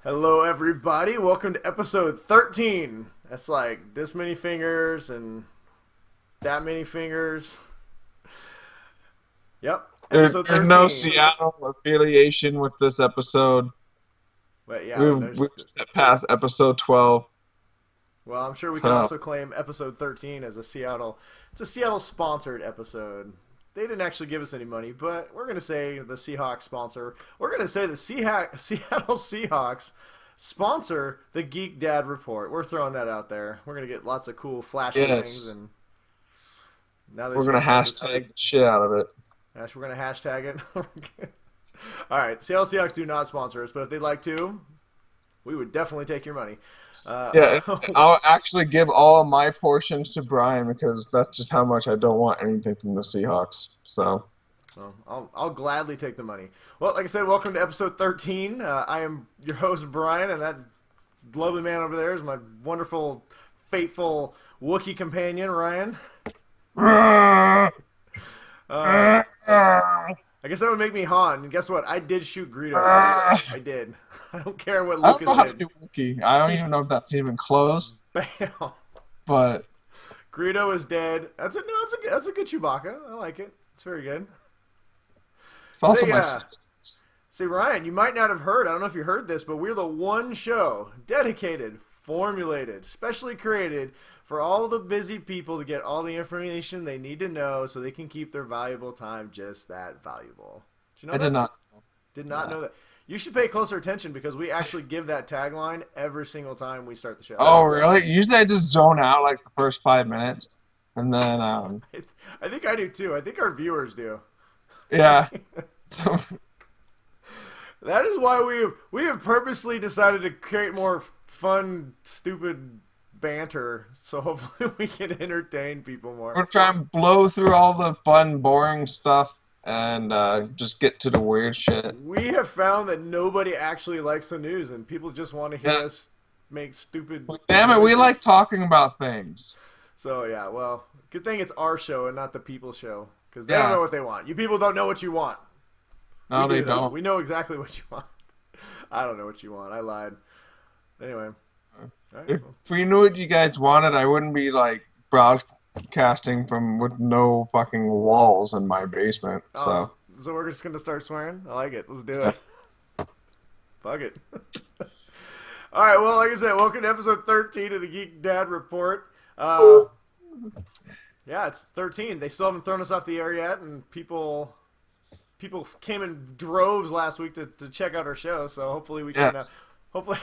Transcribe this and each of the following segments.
Hello, everybody. Welcome to episode 13. That's like this many fingers and that many fingers. Yep, episode There's no 13. Seattle affiliation with this episode. But yeah, We've passed episode 12. well, I'm sure we can So also claim episode 13 as a Seattle. It's a Seattle sponsored episode. They didn't actually give us any money, but we're going to say the Seahawks sponsor. We're going to say the Seattle Seahawks sponsor the Geek Dad Report. We're throwing that out there. We're going to get lots of cool flashy things, yes, and now they're we're just gonna going to send us. hashtag the shit out of it. Gosh, we're going to hashtag it. All right, Seattle Seahawks do not sponsor us, but if they'd like to, we would definitely take your money. Yeah, Uh, I'll actually give all of my portions to Brian because that's just how much I don't want anything from the Seahawks. So Well, I'll gladly take the money. Well, like I said, welcome to episode 13. I am your host, Brian, and that lovely man over there is my wonderful, faithful Wookiee companion, Ryan. Uh, I guess that would make me Han. And guess what? I did shoot Greedo first. I did. I don't care what I don't know Lucas how to did. do Wookiee. I don't even know if that's even close, Bam. but Greedo is dead. That's a good Chewbacca. I like it. It's very good. it's also Say, my. See, Ryan, you might not have heard. I don't know if you heard this, but we're the one show dedicated, formulated, specially created for all the busy people to get all the information they need to know so they can keep their valuable time just that valuable. Did you know I that? did not. Did not know that. You should pay closer attention because we actually give that tagline every single time we start the show. Oh, really? Usually I just zone out like the first 5 minutes, and then I think I do too. I think our viewers do. yeah. So, That is why we have purposely decided to create more fun, stupid banter, so hopefully we can entertain people more. we're trying to blow through all the fun, boring stuff and just get to the weird shit. We have found that nobody actually likes the news, and people just want to hear Yeah. us make stupid. Damn it, we noises. like talking about things. So yeah, well, good thing it's our show and not the people's show, because they don't Yeah. know what they want. You people don't know what you want. No, We they do, though. don't. We know exactly what you want. I don't know what you want. I lied. Anyway. All right, If well. we knew what you guys wanted, I wouldn't be like broadcasting from with no fucking walls in my basement. So So we're just gonna start swearing. I like it. Let's do yeah. it. Fuck it. All right. Well, like I said, welcome to episode 13 of the Geek Dad Report. Yeah, it's 13. They still haven't thrown us off the air yet, and people came in droves last week to check out our show. So hopefully we can. Yes, Hopefully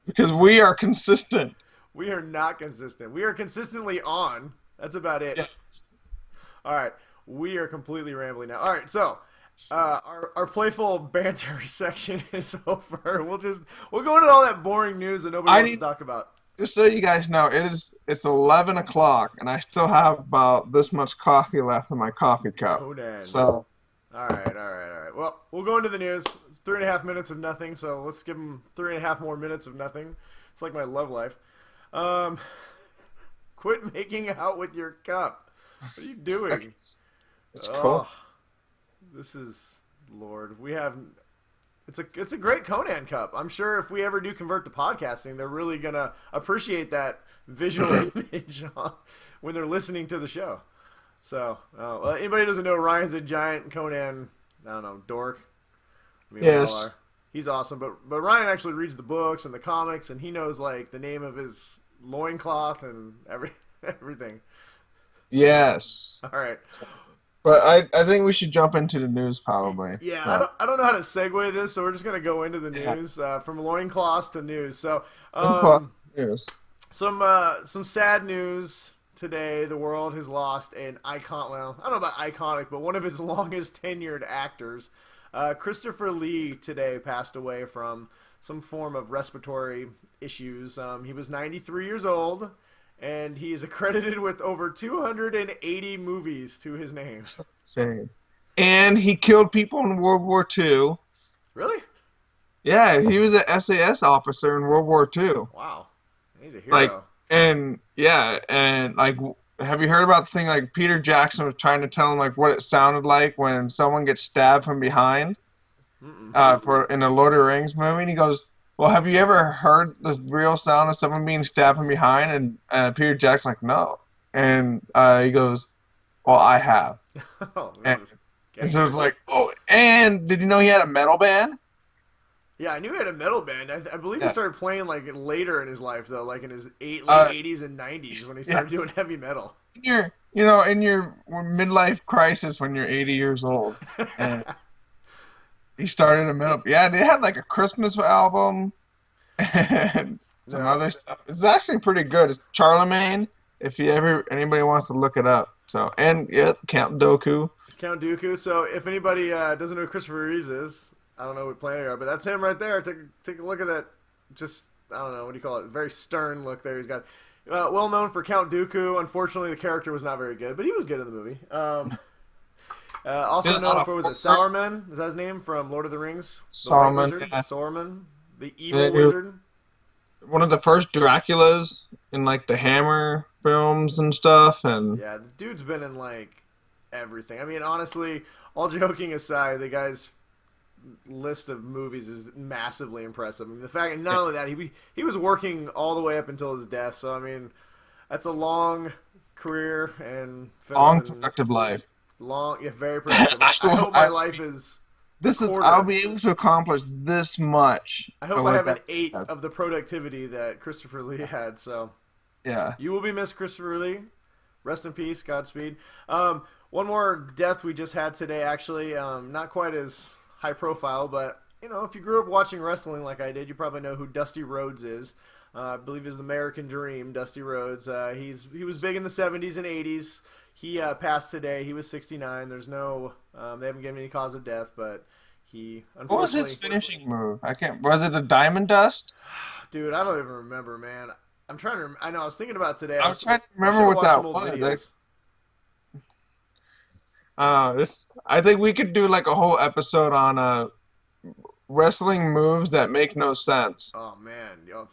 because we are consistent. we are not consistent. We are consistently on. That's about it. Yes. All right, we are completely rambling now. All right, so our playful banter section is over. We'll go into all that boring news that nobody I wants to need talk about. just so you guys know, it's 11 o'clock, and I still have about this much coffee left in my coffee cup. Conan. So All right. Well, we'll go into the news. 3.5 minutes of nothing. So let's give them 3.5 more minutes of nothing. It's like my love life. Um, quit making out with your cup. What are you doing? it's Oh, cool. this is Lord. We have it's a great Conan cup. I'm sure if we ever do convert to podcasting, they're really gonna appreciate that visual image when they're listening to the show. So, well, anybody who doesn't know, Ryan's a giant Conan. I don't know, dork. I mean, we all are. Yes. He's awesome, but Ryan actually reads the books and the comics, and he knows like the name of his loincloth and everything. Yes. All right. But I think we should jump into the news probably. Yeah, So, I don't know how to segue this, so we're just gonna go into the yeah. news from loincloths to news. So, News. some sad news today. The world has lost an icon. Well, I don't know about iconic, but one of its longest tenured actors. Christopher Lee today passed away from some form of respiratory issues. He was 93 years old, and he is accredited with over 280 movies to his name. Insane. And he killed people in World War II. Really? Yeah, he was an SAS officer in World War II. Wow. He's a Like, hero. and yeah, and like, have you heard about the thing like Peter Jackson was trying to tell him like what it sounded like when someone gets stabbed from behind Mm-mm. for in the Lord of the Rings movie? And he goes, well, have you ever heard the real sound of someone being stabbed from behind? And Peter Jackson's like, no. And he goes, well, I have. Oh, And, and so it's gangster. like, oh, and did you know he had a metal band? Yeah, I knew he had a metal band. I believe he Yeah. started playing like later in his life though, like in his late Uh, '80s and '90s when he yeah. started doing heavy metal. In your midlife crisis when you're 80 years old. And he started a metal. Yeah, they had like a Christmas album and some No, other stuff. It's actually pretty good. It's Charlemagne, if you ever anybody wants to look it up. So and yeah, Count Doku. Count Dooku. So if anybody doesn't know who Christopher Reeves is, I don't know what planet you are, but that's him right there. Take a look at that. Just I don't know what do you call it? Very stern look there. He's got well known for Count Dooku. Unfortunately, the character was not very good, but he was good in the movie. Did Also a lot known of for was it horror. Sauron? Is that his name from Lord of the Rings? The White Solomon. Wizard, Yeah. Sauron, the Yeah, evil wizard. one of the first Draculas in like the Hammer films and stuff, and Yeah, the dude's been in like everything. I mean, honestly, all joking aside, the guy's list of movies is massively impressive. I mean, the fact, and not only that, he was working all the way up until his death. So I mean, that's a long career and film long and productive life. long, yeah, very productive. I, I will- hope my life is a I'll quarter. be able to accomplish this much I hope of I what have an that eighth does. of the productivity that Christopher Lee had. So Yeah. you will be missed, Christopher Lee. Rest in peace, Godspeed. One more death we just had today, actually. Not quite as high profile, but you know, if you grew up watching wrestling like I did, you probably know who Dusty Rhodes is. I believe he's the American Dream, Dusty Rhodes. He was big in the '70s and '80s. He passed today. He was 69. There's no, they haven't given any cause of death, but he What was unfortunately, his finishing move? I can't. Was it the Diamond Dust? dude, I don't even remember, man. I'm trying to. I know. I was thinking about it today. I was trying to I remember should have what watched some that old was. videos. I think we could do like a whole episode on wrestling moves that make no sense. Oh man, yo,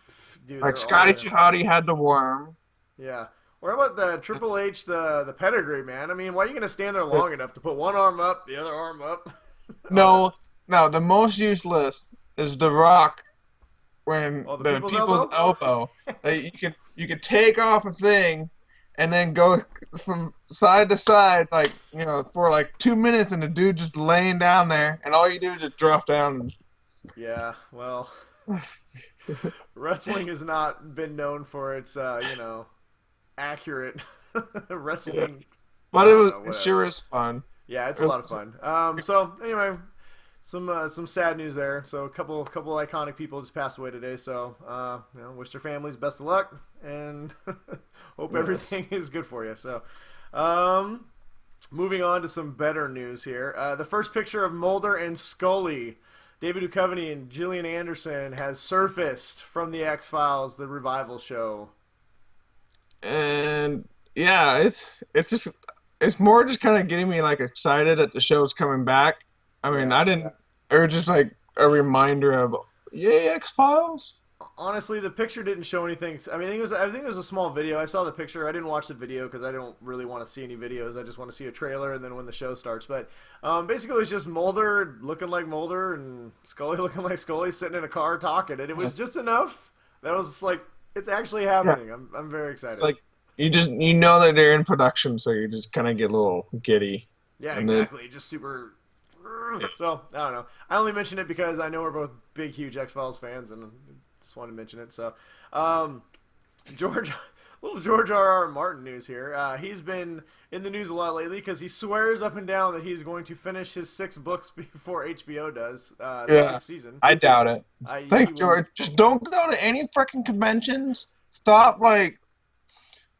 dude, Like they're all Scotty in. 2 Hotty had the worm. Yeah. Or how about the Triple H, the pedigree, man? I mean, why are you gonna stand there long enough to put one arm up, the other arm up? No, no, the most useless is The Rock when Oh, the the people's people's elbow. elbow. You can take off a thing and then go from side to side like for like 2 minutes and the dude just laying down there and all you do is just drop down. Yeah. Well, wrestling has not been known for its, accurate wrestling. But I it don't was know, it sure whatever. is fun. Yeah, it's a It lot of was- fun. So anyway, some sad news there. So a couple iconic people just passed away today. So wish their families best of luck and hope Yes. everything is good for you. So, um, moving on to some better news here. The first picture of Mulder and Scully, David Duchovny and Gillian Anderson, has surfaced from the X Files, the revival show. And yeah, it's more just kind of getting me like excited that the show's coming back. I mean, Yeah. I didn't, or just like a reminder of, yay, X Files. Honestly, the picture didn't show anything. I mean, I think it was a small video. I saw the picture. I didn't watch the video because I don't really want to see any videos. I just want to see a trailer and then when the show starts. But basically, it was just Mulder looking like Mulder and Scully looking like Scully sitting in a car talking, and it was just enough that I was just like, it's actually happening. I'm very excited. It's like you know that they're in production, so you just kind of get a little giddy. Yeah, And then- exactly. Just super. So I don't know. I only mention it because I know we're both big, huge X Files fans, and just wanted to mention it. So, George, little George R. Martin news here. He's been in the news a lot lately because he swears up and down that he's going to finish his 6 books before HBO does the Yeah. 6th season. I doubt it. He Thanks, will- George. Just don't go to any freaking conventions. Stop like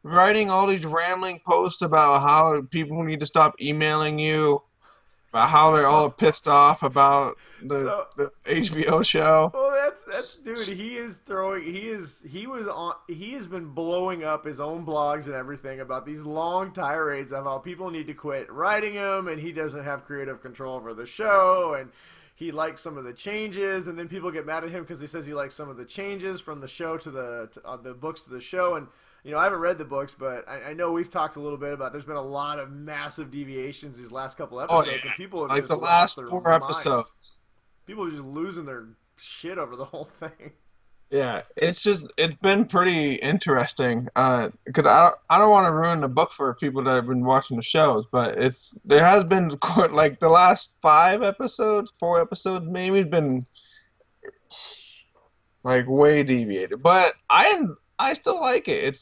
writing all these rambling posts about how people need to stop emailing you, about how they're all pissed off about the HBO show. Well, that's dude. He is throwing. He has been blowing up his own blogs and everything about these long tirades of how people need to quit writing him, and he doesn't have creative control over the show, and he likes some of the changes, and then people get mad at him because he says he likes some of the changes from the show to the books to the show, and. You know, I haven't read the books, but I know we've talked a little bit about. There's been a lot of massive deviations these last couple episodes, and people have Like just the lost last their 4 minds. episodes. people are just losing their shit over the whole thing. Yeah, it's been pretty interesting. Because I don't want to ruin the book for people that have been watching the shows, but there has been quite, like the last 5 episodes, 4 episodes maybe been like way deviated. But I still like it.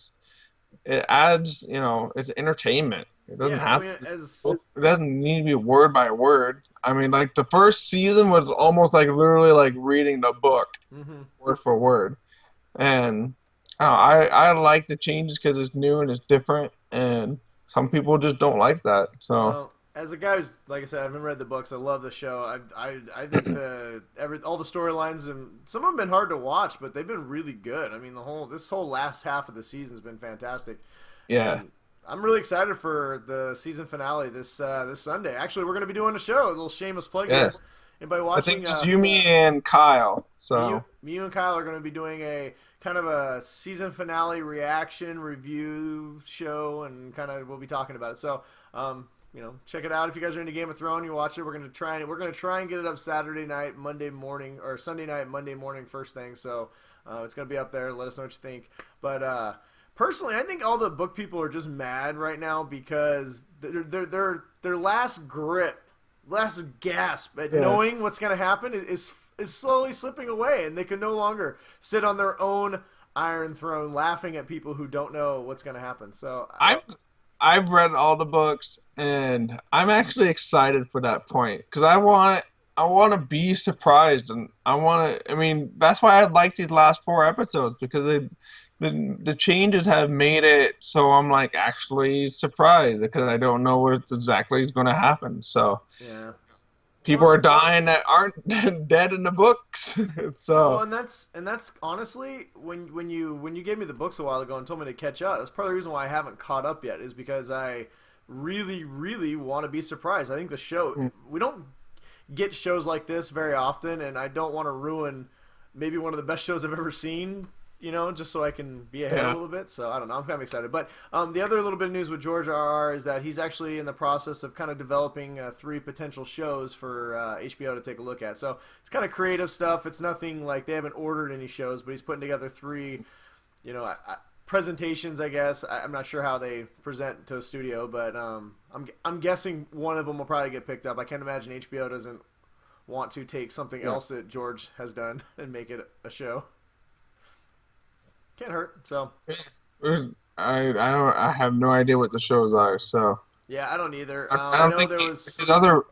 It adds, it's entertainment. It doesn't Yeah, I have mean, to as it doesn't need to be word by word. I mean, like the first season was almost like literally like reading the book hmm word for word. And I like the changes because it's new and it's different, and some people just don't like that. So well, as a guy who's like I said, I haven't read the books. I love the show. I think all the storylines and some of them been hard to watch, but they've been really good. I mean, this whole last half of the season's been fantastic, yeah, and I'm really excited for the season finale this Sunday. Actually, we're going to be doing a show. A little shameless plug here. yes. Anybody I think watching? just you, me, and Kyle. So Me, you, and Kyle are going to be doing a kind of a season finale reaction review show, and kind of we'll be talking about it. So, check it out if you guys are into Game of Thrones. You watch it. We're going to try and get it up Saturday night, Monday morning, or Sunday night, Monday morning, first thing. So, it's going to be up there. Let us know what you think. But personally, I think all the book people are just mad right now because their last grip, last gasp at knowing what's going to happen is slowly slipping away, and they can no longer sit on their own Iron Throne laughing at people who don't know what's going to happen. So I've read all the books, and I'm actually excited for that point because I want to be surprised, and I want to. I mean, that's why I like these last 4 episodes because the changes have made it so I'm like actually surprised because I don't know what exactly is going to happen. So yeah. people are dying that aren't dead in the books. Well, So and that's honestly when you gave me the books a while ago and told me to catch up. That's part of the reason why I haven't caught up yet is because I really really want to be surprised. I think the show we don't get shows like this very often, and I don't want to ruin maybe one of the best shows I've ever seen. Just so I can be ahead a little bit. So I don't know. I'm kind of excited. But the other little bit of news with George R.R. is that he's actually in the process of kind of developing 3 potential shows for HBO to take a look at. So it's kind of creative stuff. It's nothing like they haven't ordered any shows, but he's putting together 3, presentations. I guess I'm not sure how they present to a studio, but I'm guessing one of them will probably get picked up. I can't imagine HBO doesn't want to take something else that George has done and make it a show. Can't hurt. So I have no idea what the shows are. So yeah, I don't either. I I don't know think there was.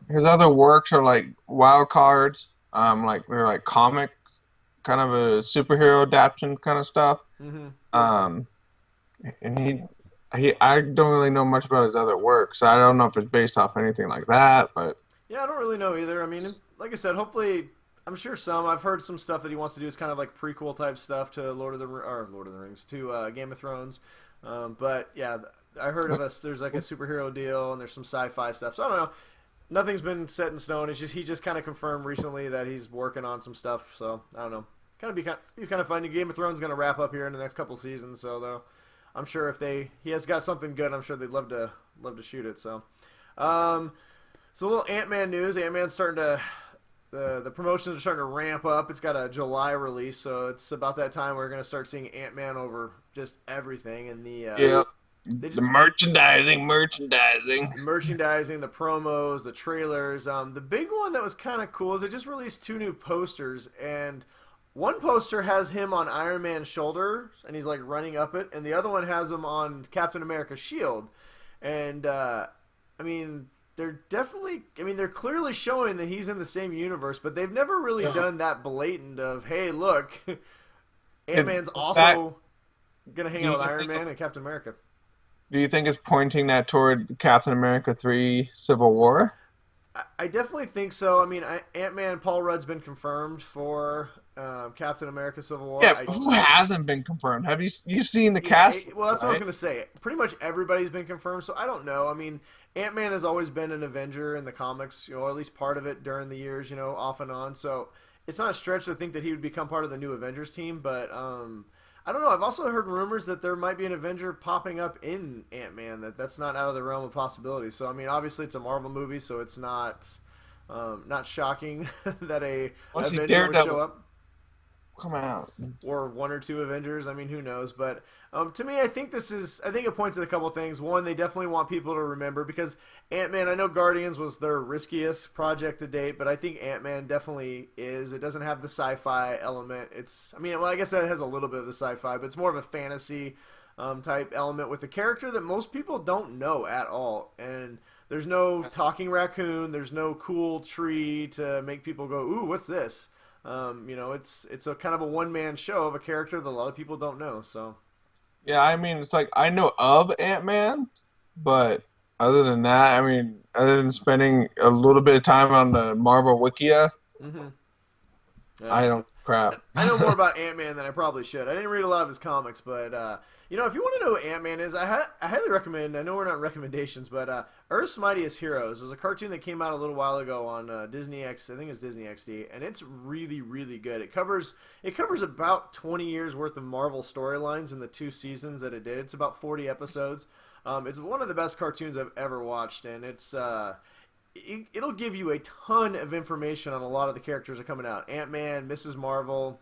his other works are like wild cards. Like they're like comic kind of a superhero adaptation kind of stuff. hmm Um, and he I don't really know much about his other work, so I don't know if it's based off anything like that. But Yeah, I don't really know either. I mean, like I said, hopefully, I'm sure some. I've heard some stuff that he wants to do is kind of like prequel type stuff to Lord of the Rings to Game of Thrones. But yeah, I heard of us. There's like a superhero deal and there's some sci-fi stuff. So I don't know. Nothing's been set in stone. It's just he just kind of confirmed recently that he's working on some stuff. So I don't know. Be kind of fun. Game of Thrones going to wrap up here in the next couple seasons. So though, I'm sure if he has got something good, I'm sure they'd love to shoot it. So, so a little Ant-Man news. Ant-Man's starting to the promotions are starting to ramp up. It's got a July release, so it's about that time we're going to start seeing Ant-Man over just everything. And yeah, the merchandising, the promos, the trailers. The big one that was kind of cool is they just released 2 new posters, and one poster has him on Iron Man's shoulders, and he's like running up it, and the other one has him on Captain America's shield. And I mean, they're clearly showing that he's in the same universe, but they've never really done that blatant of, hey, look, Ant-Man's also gonna hang out with Iron Man and Captain America. Do you think it's pointing that toward Captain America 3 Civil War? I definitely think so. I mean, Ant-Man, Paul Rudd's been confirmed for Captain America Civil War. Yeah, who hasn't been confirmed? Have you seen the cast? Well, that's what I was going to say. Pretty much everybody's been confirmed, so I don't know. I mean, Ant-Man has always been an Avenger in the comics, at least part of it during the years, off and on. So it's not a stretch to think that he would become part of the new Avengers team, but I don't know. I've also heard rumors that there might be an Avenger popping up in Ant-Man. That's not out of the realm of possibility. So I mean, obviously it's a Marvel movie, so it's not Not shocking that a Once he's Avenger would show Daredevil, up, come out. or one or two Avengers. I mean, who knows? But to me, I think it points at a couple things. One, they definitely want people to remember because Ant-Man. I know Guardians was their riskiest project to date, but I think Ant-Man definitely is. It doesn't have the sci-fi element. I mean, well, I guess that has a little bit of the sci-fi, but it's more of a fantasy type element with a character that most people don't know at all. And there's no talking raccoon. There's no cool tree to make people go, "Ooh, what's this?" It's a kind of a one man show of a character that a lot of people don't know. So Yeah, I mean, it's like I know of Ant-Man, but other than that, I mean, other than spending a little bit of time on the Marvel Wikia, hmm yeah. I don't crap. I know more about Ant Man than I probably should. I didn't read a lot of his comics, but if you want to know what Ant Man is, I highly recommend. I know we're not recommendations, but Earth's Mightiest Heroes was a cartoon that came out a little while ago on Disney X. I think it's Disney XD, and it's really really good. It covers about 20 years worth of Marvel storylines in the 2 seasons that it did. It's about 40 episodes. It's one of the best cartoons I've ever watched, and it'll give you a ton of information on a lot of the characters that are coming out. Ant-Man, Mrs. Marvel,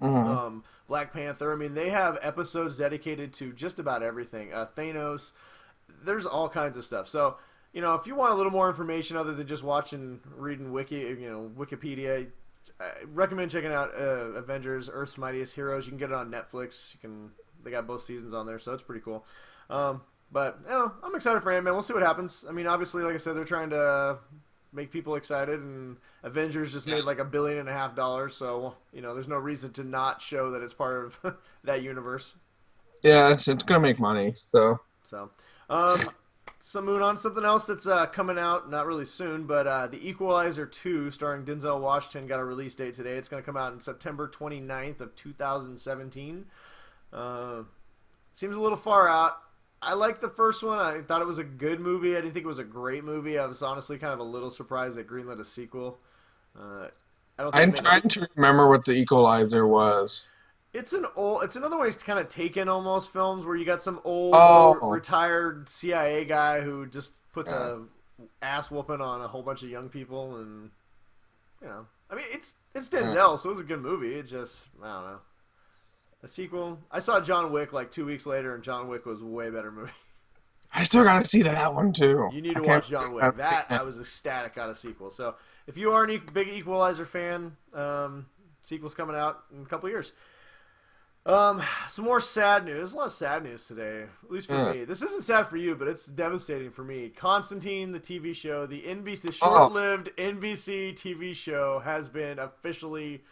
Mhm. Black Panther. I mean, they have episodes dedicated to just about everything. Thanos. There's all kinds of stuff. So, if you want a little more information other than just reading Wikipedia, I recommend checking out Avengers: Earth's Mightiest Heroes. You can get it on Netflix. They got both seasons on there, so it's pretty cool. But I'm excited for Ant-Man. We'll see what happens. I mean, obviously, like I said, they're trying to make people excited, and Avengers just made like $1.5 billion. So there's no reason to not show that it's part of that universe. Yeah, it's gonna make money. So So, um, moving on, something else that's coming out not really soon, but The Equalizer 2, starring Denzel Washington, got a release date today. It's going to come out on September 29th of 2017. Seems a little far out. I liked the first one. I thought it was a good movie. I didn't think it was a great movie. I was honestly kind of a little surprised that greenlit a sequel. I don't think I'm it made a, trying to remember what the Equalizer was. It's another way to kind of taken almost films where you got some old Oh, retired CIA guy who just puts yeah. a ass whooping on a whole bunch of young people, and I mean it's Denzel, so it was a good movie. It just, I don't know. A sequel. I saw John Wick like 2 weeks later, and John Wick was a way better movie. I still gotta see that one too. You need I to can't watch believe John I Wick. haven't seen That it. I was ecstatic on a sequel. So if you are a big Equalizer fan, sequel's coming out in a couple years. Some more sad news. There's a lot of sad news today, at least for Yeah. me. This isn't sad for you, but it's devastating for me. Constantine, the TV show, the Oh, short-lived NBC TV show, has been officially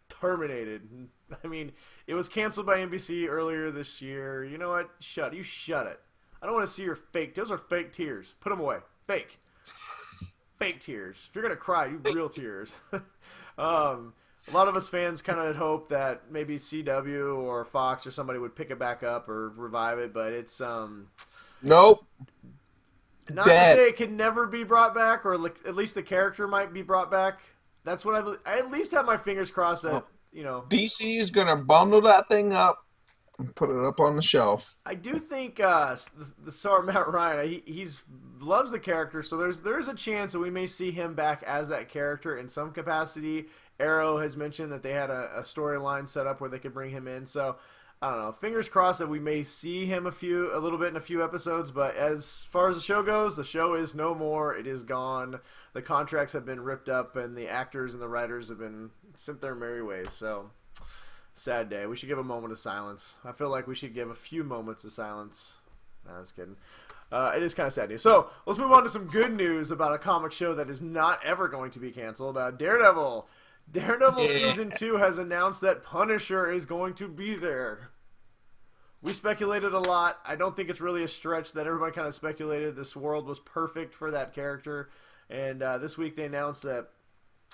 terminated. I mean, it was canceled by NBC earlier this year. You know what? Shut it. I don't want to see your fake. Those are fake tears. Put them away. Fake tears. If you're gonna cry, do real tears. A lot of us fans kind of had hoped that maybe CW or Fox or somebody would pick it back up or revive it, but it's nope. not to Dead. say it can never be brought back, or like, at least the character might be brought back. That's what I at least have my fingers crossed that DC is gonna bundle that thing up and put it up on the shelf. I do think the star Matt Ryan, he's loves the character, so there is a chance that we may see him back as that character in some capacity. Arrow has mentioned that they had a storyline set up where they could bring him in, so I don't know. Fingers crossed that we may see him a little bit in a few episodes. But as far as the show goes, the show is no more. It is gone. The contracts have been ripped up, and the actors and the writers have been sent their merry ways. So sad day. We should give a moment of silence. I feel like we should give a few moments of silence. No, I was kidding. It is kind of sad news. So let's move on to some good news about a comic show that is not ever going to be canceled. Daredevil. Daredevil Season 2 has announced that Punisher is going to be there. We speculated a lot. I don't think it's really a stretch that everybody kind of speculated this world was perfect for that character. And this week they announced that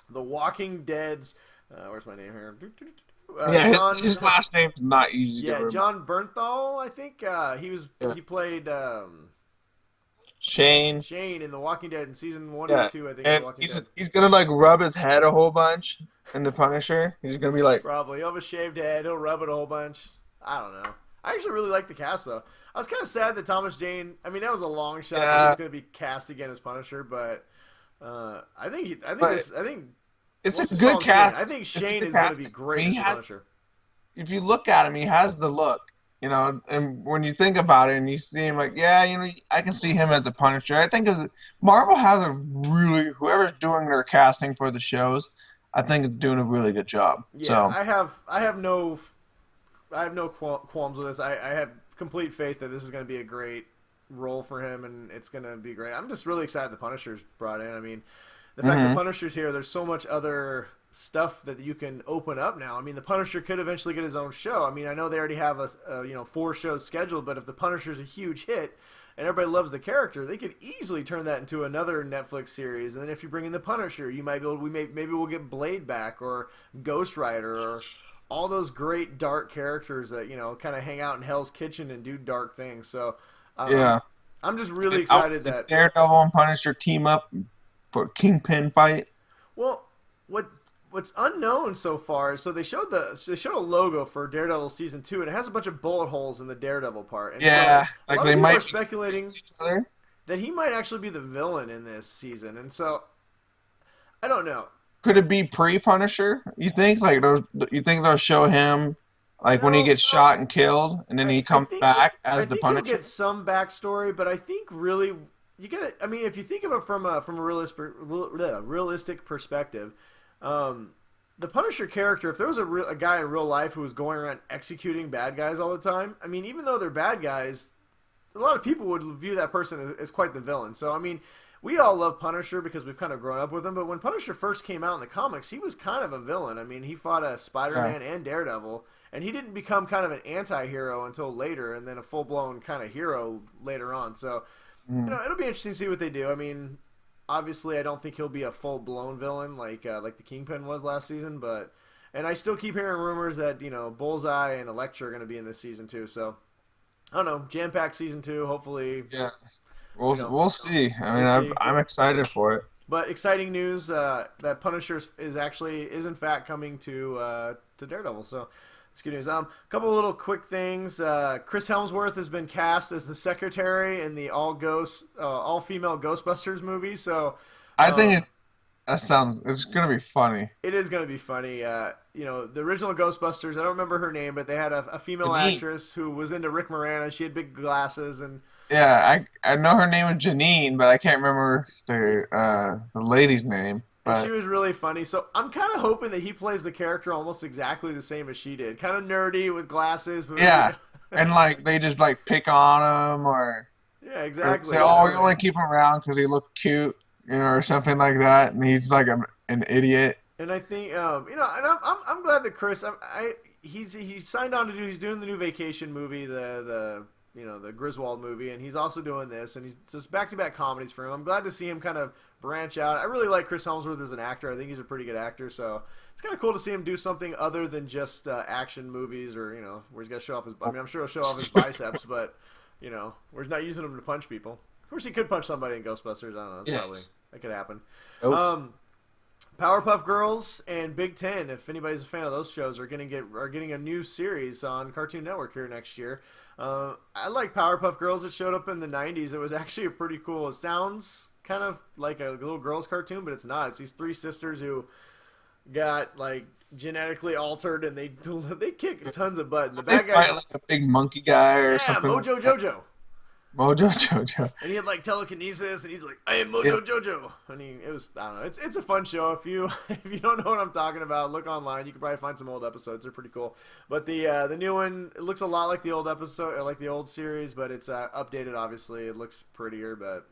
The Walking Dead's... where's my name here? His last name's not easy to remember. John Bernthal, I think. He played Shane. Shane in The Walking Dead in Season 1 and 2, I think, of And The Walking Dead. he's gonna like rub his head a whole bunch in the Punisher. He's gonna be like, Probably. He'll have a shaved head. He'll rub it a whole bunch. I don't know. I actually really like the cast, though. I was kind of sad that Thomas Jane... I mean, that was a long shot that he was going to be cast again as Punisher, but But I think it's let's a just call good him Shane. I cast. think It's a Shane good is going to be casting. I great mean, as the Punisher. if you look at him, he has the look, you know. And when you think about it, and you see him, like, yeah, you know, I can see him as the Punisher. I think as Marvel has a really whoever's doing their casting for the shows, I think is doing a really good job. Yeah, So, I have no qualms with this. I have complete faith that this is going to be a great role for him, and it's going to be great. I'm just really excited the Punisher's brought in. I mean, the fact the hmm Punisher's here, there's so much other stuff that you can open up now. I mean, the Punisher could eventually get his own show. I mean, I know they already have a 4 shows scheduled, but if the Punisher's a huge hit and everybody loves the character, they could easily turn that into another Netflix series. And then if you bring in the Punisher, you might be able. Maybe we'll get Blade back or Ghost Rider or all those great dark characters that kind of hang out in Hell's Kitchen and do dark things. So, yeah, I'm just really I want to excited see that. Daredevil and Punisher team up for a Kingpin fight. Well, what's unknown so far is they showed a logo for Daredevil season 2, and it has a bunch of bullet holes in the Daredevil part, and so Yeah, a like lot of they people are might be speculating against each other. that he might actually be the villain in this season, and so I don't know. Could it be pre-Punisher? You think like those? You think they'll show him like when he No, gets shot and killed, and then I he I comes think back I as the think he'll Punisher? get some backstory, but I think really you get it. I mean, if you think of it from a realistic perspective, um, the Punisher character, if there was a guy in real life who was going around executing bad guys all the time, I mean, even though they're bad guys, a lot of people would view that person as quite the villain. So, I mean, we all love Punisher because we've kind of grown up with him. But when Punisher first came out in the comics, he was kind of a villain. I mean, he fought a Yeah. Spider-Man and Daredevil, and he didn't become kind of an anti-hero until later, and then a full-blown kind of hero later on. So, Mm. it'll be interesting to see what they do. I mean, obviously, I don't think he'll be a full-blown villain like the Kingpin was last season, but and I still keep hearing rumors that Bullseye and Elektra are going to be in this season too. So I don't know, jam-packed season 2. Hopefully, Yeah, you know, we'll see. I we'll mean, see. I'm excited for it. But exciting news that Punisher is in fact coming to Daredevil. So it's good news. A couple of little quick things. Chris Helmsworth has been cast as the secretary in the all female Ghostbusters movie. So I think um, it's gonna be funny. it is going to be funny. The original Ghostbusters. I don't remember her name, but they had a female Janine. actress who was into Rick Moranis. She had big glasses and Yeah, I know her name is Janine, but I can't remember the lady's name. she But was really funny. So I'm kind of hoping that he plays the character almost exactly the same as she did. Kind of nerdy with glasses, but really, yeah, and like they just like pick on him yeah, or exactly. say, oh, you only keep him around because he looks cute, or something like that, and he's like an idiot. And I think and I'm glad that Chris he signed on to do. He's doing the new Vacation movie, the Griswold movie, and he's also doing this, and he's just back-to-back comedies for him. I'm glad to see him kind of branch out. I really like Chris Helmsworth as an actor. I think he's a pretty good actor, so it's kind of cool to see him do something other than just action movies or where he's got to show off his. I mean, I'm sure he'll show off his biceps, but where he's not using them to punch people. Of course, he could punch somebody in Ghostbusters. I don't know. That could happen. Oops. Powerpuff Girls and Big Ten. If anybody's a fan of those shows, are getting a new series on Cartoon Network here next year. I like Powerpuff Girls. It showed up in the '90s. It was actually a pretty cool. It sounds kind of like a little girls' cartoon, but it's not. It's these 3 sisters who got like genetically altered, and they they kick tons of butt. And the They bad fight guys, like a big monkey guy or yeah, something. Mojo Jojo. Mojo Jojo. And he had like telekinesis, and he's like, "I am Yeah. Mojo Jojo." And it was, I don't know, it's a fun show. If you if you don't know what I'm talking about, look online. You can probably find some old episodes. They're pretty cool. But the new one, it looks a lot like the old episode, like the old series, but it's updated. Obviously, it looks prettier. But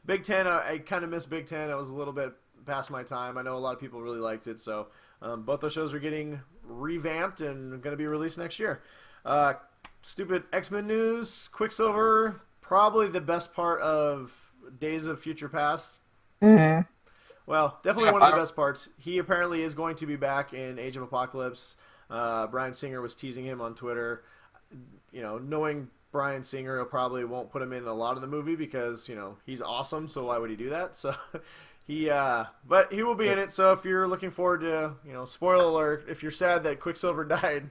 Big Ten, I kind of miss Big Ten. I was a little bit past my time. I know a lot of people really liked it. So both those shows are getting revamped and going to be released next year. Stupid X-Men news. Quicksilver, probably the best part of Days of Future Past. hmm Well, definitely one of the best parts. He apparently is going to be back in Age of Apocalypse. Bryan Singer was teasing him on Twitter. Knowing Bryan Singer, probably won't put him in a lot of the movie because he's awesome. So why would he do that? So but he will be in it. So if you're looking forward to, spoiler alert, if you're sad that Quicksilver died,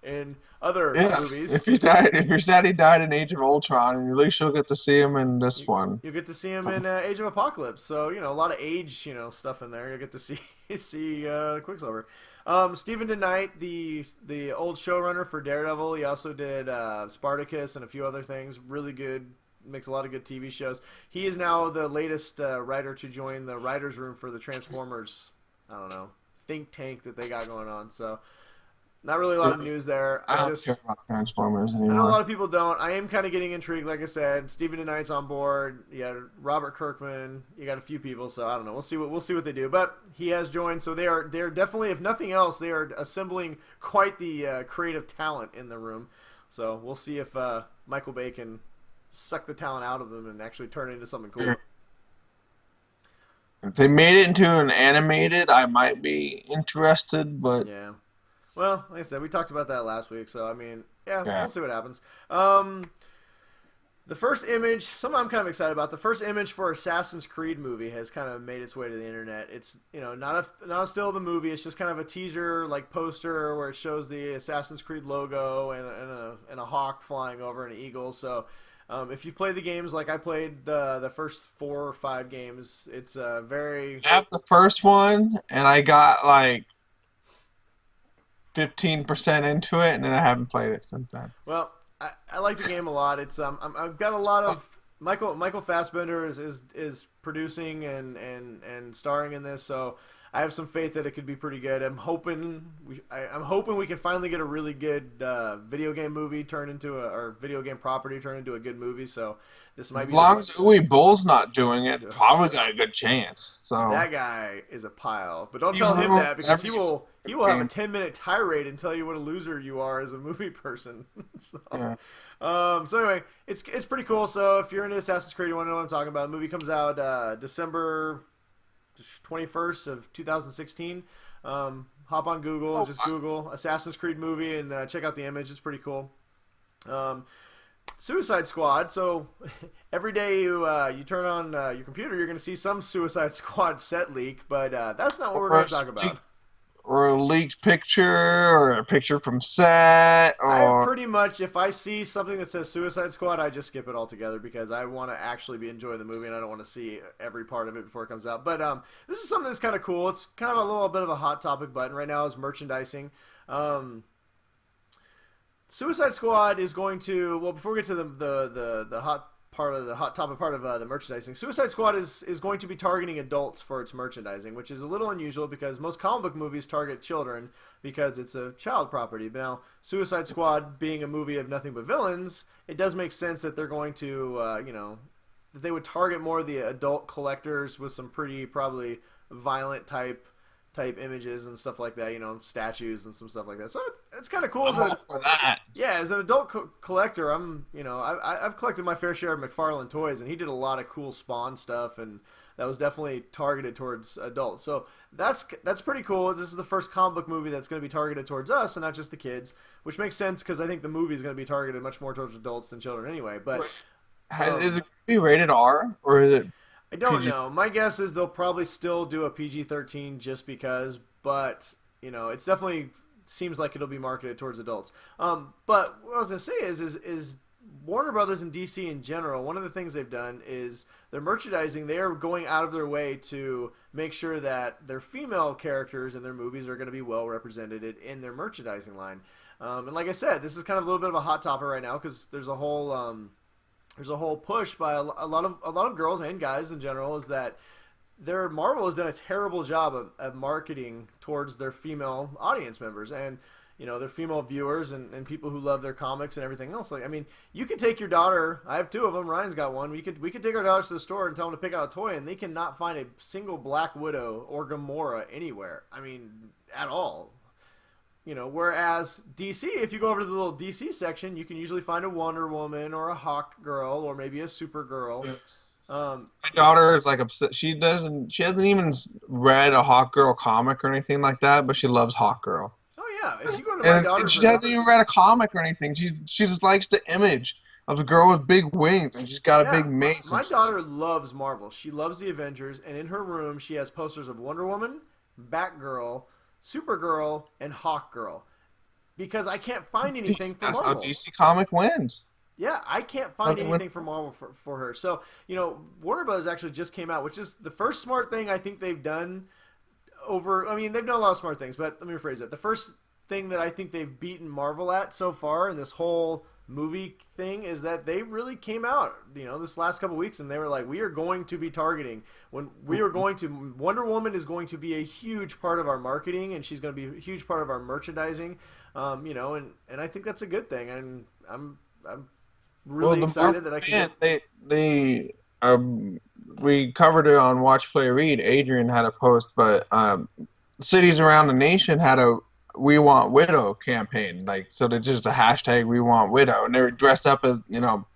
in other Yeah, movies. if your daddy died in Age of Ultron, at least you'll get to see him in this one. You get to see him in Age of Apocalypse, so you know a lot of age, stuff in there. You get to see see Quicksilver. Stephen DeKnight, the old showrunner for Daredevil, he also did Spartacus and a few other things. Really good, makes a lot of good TV shows. He is now the latest writer to join the writers' room for the Transformers. I don't know, think tank that they got going on. So not really a lot of news there. I don't care about Transformers I know a anymore. lot of people don't. I am kind of getting intrigued, like I said. Stephen DeKnight's on board. You got Robert Kirkman. You got a few people, so I don't know. We'll see what they do. But he has joined, so they're definitely, if nothing else, they are assembling quite the creative talent in the room. So we'll see if Michael Bay can suck the talent out of them and actually turn it into something cool. If they made it into an animated, I might be interested, but Yeah. Well, like I said, we talked about that last week, so I mean, yeah, yeah. we'll see what happens. The first image, something I'm kind of excited about. The first image for Assassin's Creed movie has kind of made its way to the internet. It's not a still of the movie. It's just kind of a teaser like poster where it shows the Assassin's Creed logo and a hawk flying over an eagle. So if you play the games like I played the first 4 or 5 games, it's very I have the first one, and I got like 15% into it, and then I haven't played it since then. well. I like the game a lot. It's I've got a lot of Michael Fassbender is producing and starring in this, so I have some faith that it could be pretty good. I'm hoping we can finally get a really good video game movie or video game property turned into a good movie. So this might As be long as Uwe Boll's not doing it, probably got a good chance. So that guy is a pile. But don't He tell him ruined that because every he will have a game. 10-minute tirade and tell you what a loser you are as a movie person. So. Yeah. So anyway, it's pretty cool. So if you're into Assassin's Creed, you want to know what I'm talking about. The movie comes out December 21st of 2016. Hop on Google and just Google Assassin's Creed movie and check out the image. It's pretty cool. Suicide Squad. So every day you turn on your computer, you're going to see some Suicide Squad set leak, but that's not what we're going to talk about. Or a leaked picture, or a picture from set, I or pretty much, if I see something that says Suicide Squad, I just skip it altogether because I want to actually be enjoying the movie and I don't want to see every part of it before it comes out. But this is something that's kind of cool. It's kind of a little bit of a hot topic button right now is merchandising. Suicide Squad is going to, well, before we get to the hot topic part of the merchandising, Suicide Squad is going to be targeting adults for its merchandising, which is a little unusual because most comic book movies target children because it's a child property. But now, Suicide Squad being a movie of nothing but villains, it does make sense that they're going to, that they would target more of the adult collectors with some pretty probably violent type images and stuff like that, statues and some stuff like that. So it's kind of cool. I'm all for that. Yeah, as an adult collector, I've collected my fair share of McFarlane toys, and he did a lot of cool Spawn stuff, and that was definitely targeted towards adults. So that's pretty cool. This is the first comic book movie that's going to be targeted towards us and not just the kids, which makes sense because I think the movie is going to be targeted much more towards adults than children anyway. But Is it be rated R, or is it I don't PG? know. My guess is they'll probably still do a PG-13 just because, but it's definitely seems like it'll be marketed towards adults. But what I was gonna say is Warner Brothers and DC in general. One of the things they've done is their merchandising. They are going out of their way to make sure that their female characters in their movies are going to be well represented in their merchandising line. And like I said, this is kind of a little bit of a hot topic right now because there's a whole push by a lot of girls and guys in general is that Marvel has done a terrible job of marketing towards their female audience members and their female viewers and people who love their comics and everything else. Like, I mean, you could take your daughter. I have 2 of them. Ryan's got one. We could take our daughters to the store and tell them to pick out a toy, and they cannot find a single Black Widow or Gamora anywhere. I mean, at all. Whereas DC, if you go over to the little DC section, you can usually find a Wonder Woman or a Hawk Girl or maybe a Supergirl. My daughter is like upset. She hasn't even read a Hawk Girl comic or anything like that, but she loves Hawk Girl. Oh yeah, if you go to my And daughter's, she hasn't even read a comic or anything. She just likes the image of a girl with big wings, and she's got a big mace. My daughter loves Marvel. She loves the Avengers, and in her room she has posters of Wonder Woman, Batgirl, Supergirl, and Hawk Girl. because I can't find anything DC, for that's how Marvel. DC Comic wins. Yeah, I can't How find they win. anything for Marvel for her. So, Warner Bros. Actually just came out, which is the first smart thing I think they've done over. I mean, they've done a lot of smart things, but let me rephrase it. The first thing that I think they've beaten Marvel at so far in this whole movie thing is that they really came out, this last couple weeks, and they were like, we are going to be targeting when we are going to Wonder Woman is going to be a huge part of our marketing, and she's going to be a huge part of our merchandising, and I think that's a good thing, and I'm Well, really the excited Marvel that I can fan, get. um, we covered it on Watch Play Read. Adrian had a post, but cities around the nation had a "We Want Widow" campaign. Like, so they just a hashtag "We Want Widow," and they were dressed up as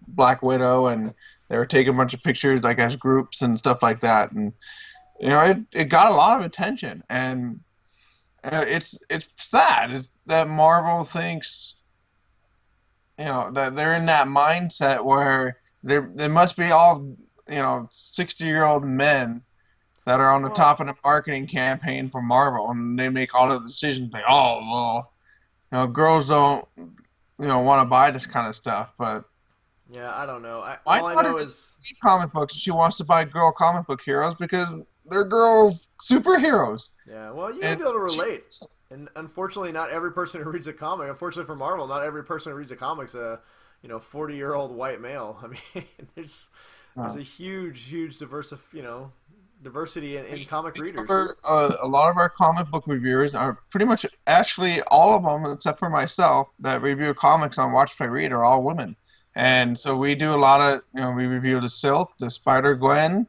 Black Widow, and they were taking a bunch of pictures like as groups and stuff like that, and it got a lot of attention, and it's sad that Marvel thinks that they're in that mindset where they must be all 60-year-old men that are on the Well, top of the marketing campaign for Marvel, and they make all the decisions like, oh well, girls don't want to buy this kind of stuff, but yeah, I don't know. my All I daughter know doesn't is, read comic books. She wants to buy girl comic book heroes because they're girl superheroes, yeah. Well, you gotta and be able to she, relate. And unfortunately, not every person who reads a comic. Unfortunately for Marvel, not every person who reads a comic's a 40-year-old white male. I mean, there's uh, a huge diversity in we, comic we readers. cover a lot of our comic book reviewers are pretty much actually all of them except for myself that review comics on Watch Play Read are all women, Yeah. and so we do a lot of we review the Silk, the Spider Gwen.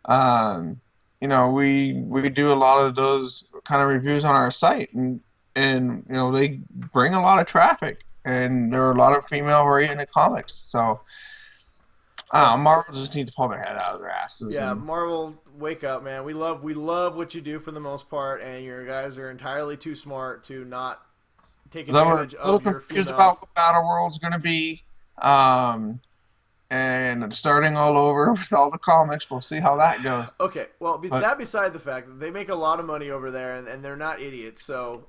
Um, we do a lot of those kind of reviews on our site, and they bring a lot of traffic, and there are a lot of female oriented comics. So So Marvel just needs to pull their head out of their asses yeah, and Marvel, wake up, man. We love what you do for the most part, and your guys are entirely too smart to not take 'cause I'm a advantage little of your confused female. about what Battle World's going to be. Um, and starting all over with all the comics. We'll see how that goes. Okay, well, But that beside the fact that they make a lot of money over there, and they're not idiots. So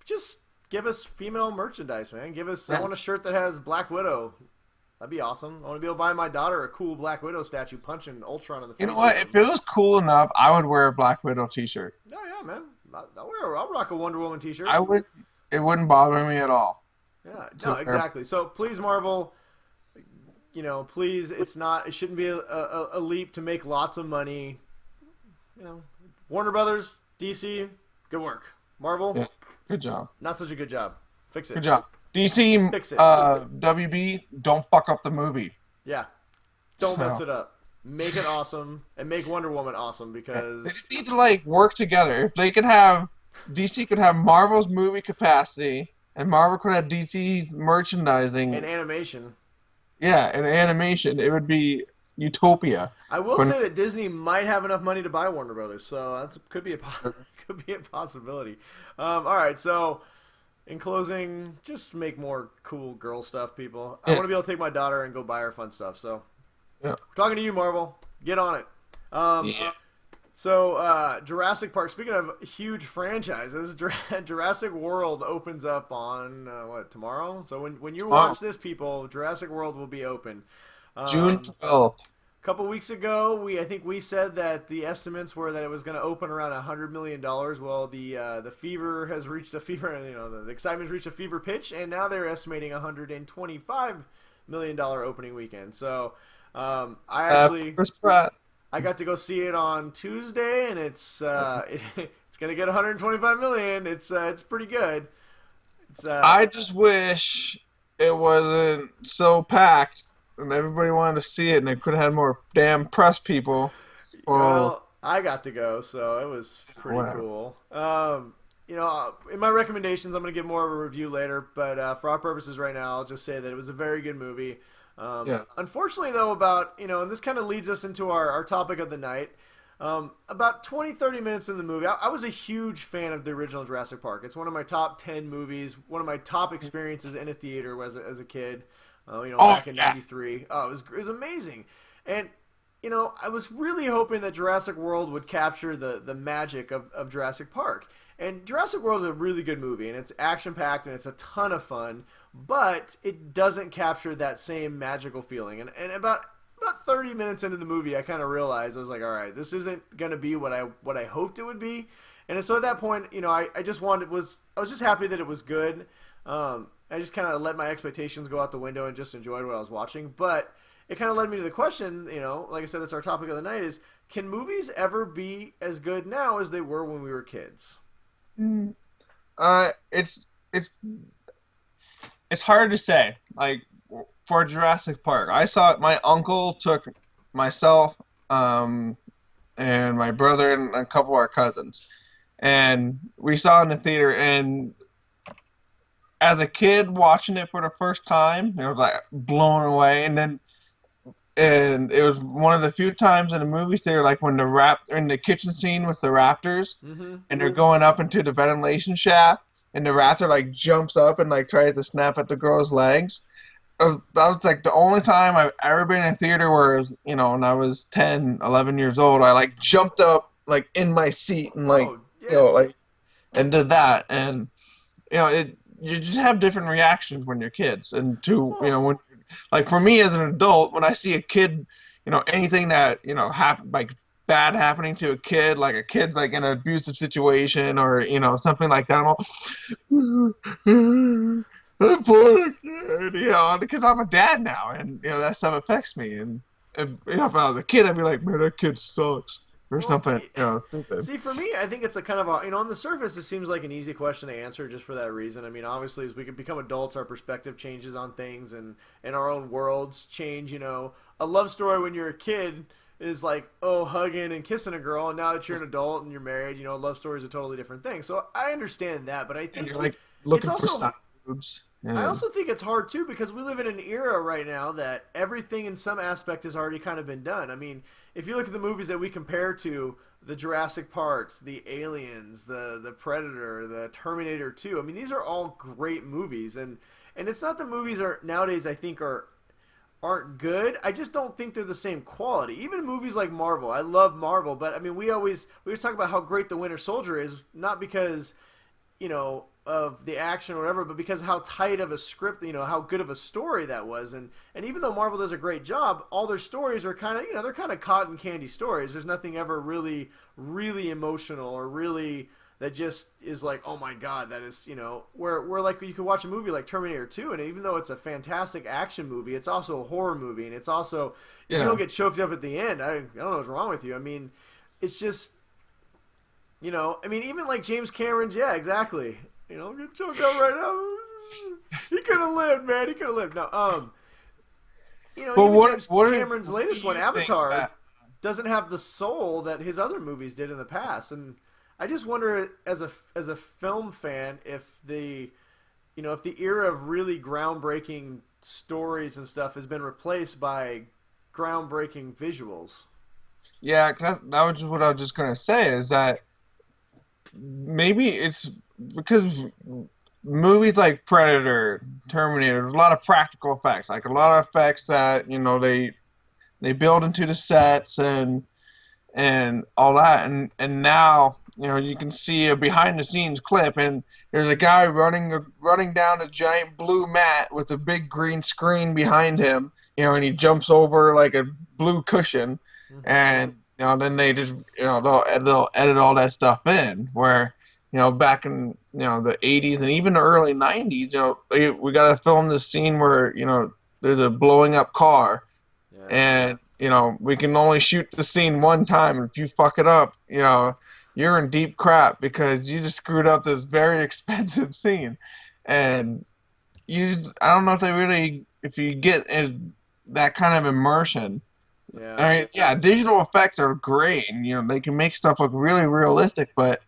just give us female merchandise, man. Give us. I yeah, want a shirt that has Black Widow. That'd be awesome. I want to be able to buy my daughter a cool Black Widow statue punching Ultron in the you know face or what? If something. it was cool enough, I would wear a Black Widow T-shirt. Oh yeah, man. I'll rock a Wonder Woman T-shirt. I would. It wouldn't bother me at all Yeah, no, to wear. exactly. So please, Marvel, please, it shouldn't be a leap to make lots of money. Warner Brothers, DC, good work. Yeah, Marvel, good job. not such a good job. Fix Good it. job. DC, Fix it. WB, don't fuck up the movie. Yeah, don't mess So it up. Make it awesome and make Wonder Woman awesome they because just need to work together. If they could have DC could have Marvel's movie capacity, and Marvel could have DC's in merchandising. animation. Yeah, and animation, it would be utopia. I will When say that Disney might have enough money to buy Warner Brothers, so that could be could be a possibility. All right, so in closing, just make more cool girl stuff, people. I yeah, want to be able to take my daughter and go buy her fun stuff. So, yeah, talking to you, Marvel, get on it. Um, yeah. so, Jurassic Park. Speaking of huge franchises, Jurassic World opens up on what, tomorrow? So when you Oh, watch this, people, Jurassic World will be open. June Um, 12th. couple weeks ago, I think we said that the estimates were that it was going to open around $100 million. Well, the fever has reached a fever, the excitement's reached a fever pitch, and now they're estimating $125 million opening weekend. So, Chris Pratt. I got to go see it on Tuesday, and it's it's going to get 125 million. It's pretty good. It's I just wish it wasn't so packed and everybody wanted to see it and they could have had more damn press people. So, Well, I got to go, so it was pretty whatever. cool. In my recommendations, I'm going to give more of a review later, but for our purposes right now, I'll just say that it was a very good movie. Yes. Unfortunately, though, and this kind of leads us into our topic of the night. About 20, 30 minutes in the movie, I was a huge fan of the original Jurassic Park. It's one of my top 10 movies, one of my top experiences in a theater as a kid, Oh, back in yeah. '93. Oh, it was amazing. And I was really hoping that Jurassic World would capture the magic of Jurassic Park. And Jurassic World is a really good movie, and it's action packed and it's a ton of fun, but it doesn't capture that same magical feeling. And about 30 minutes into the movie, I kind of realized I was like, all right, this isn't gonna be what I hoped it would be. And so at that point, I just I was just happy that it was good. I just kind of let my expectations go out the window and just enjoyed what I was watching. But it kind of led me to the question, like I said, that's our topic of the night: is can movies ever be as good now as they were when we were kids? Mm. Uh, it's it's it's hard to say. Like for Jurassic Park, I saw it. My uncle took myself, and my brother and a couple of our cousins, and we saw it in the theater. And as a kid watching it for the first time, it was like blown away. And it was one of the few times in the movie theater, like when in the kitchen scene with the raptors, Mm-hmm. and they're going up into the ventilation shaft, and the raptor like jumps up and like tries to snap at the girl's legs. That was like the only time I've ever been in a theater where, when I was 10, 11 years old, I like jumped up like in my seat and like, Oh yeah. like, and did that. And, you just have different reactions when you're kids. And Well, like for me as an adult, when I see a kid, anything that, happen, like bad happening to a kid, like a kid's like in an abusive situation or, something like that, I'm all, poor kid, because I'm a dad now, and that stuff affects me. And if I was a kid, I'd be like, man, that kid sucks or well, something, stupid. see, for me, I think it's a kind of a, on the surface, it seems like an easy question to answer just for that reason. I mean, obviously, as we can become adults, our perspective changes on things, and our own worlds change. A love story when you're a kid is like, oh, hugging and kissing a girl, and now that you're an adult and you're married, a love story is a totally different thing. So I understand that, but I And think you're like it's looking for also side boobs. I And also think it's hard too because we live in an era right now that everything in some aspect has already kind of been done. I mean, if you look at the movies that we compare to the Jurassic Parks, the Aliens, the Predator, the Terminator 2, I mean, these are all great movies, and it's not that movies are nowadays I think aren't good. I just don't think they're the same quality. Even movies like Marvel, I love Marvel, but I mean, we always talk about how great the Winter Soldier is, not because of the action or whatever, but because of how tight of a script, how good of a story that was. And even though Marvel does a great job, all their stories are kind of, they're kind of cotton candy stories. There's nothing ever really, really emotional or really that just is like, oh my god, that is, where like you could watch a movie like Terminator 2, and even though it's a fantastic action movie, it's also a horror movie, and it's also, if you yeah. don't get choked up at the end, I don't know what's wrong with you. I mean, it's just, I mean, even like James Cameron's, yeah, exactly. Get choked up right now. He could have lived, man. He could have lived. No, But even James Cameron's what do latest one, you think Avatar, that? doesn't have the soul that his other movies did in the past. And I just wonder, as a film fan, if if the era of really groundbreaking stories and stuff has been replaced by groundbreaking visuals. Yeah, 'cause that was just what I was just gonna say is that maybe it's because movies like Predator, Terminator, there's a lot of practical effects, like a lot of effects that they build into the sets and all that, and now you can see a behind the scenes clip, and there's a guy running down a giant blue mat with a big green screen behind him, and he jumps over like a blue cushion, Mm-hmm. and then they just they'll edit all that stuff in where back in the 80s and even the early 90s, we got to film this scene where there's a blowing up car, Yeah. and we can only shoot the scene one time, and if you fuck it up, you're in deep crap because you just screwed up this very expensive scene. And I don't know if they really, if you get that kind of immersion. Yeah. I mean, yeah, digital effects are great, and they can make stuff look really realistic, but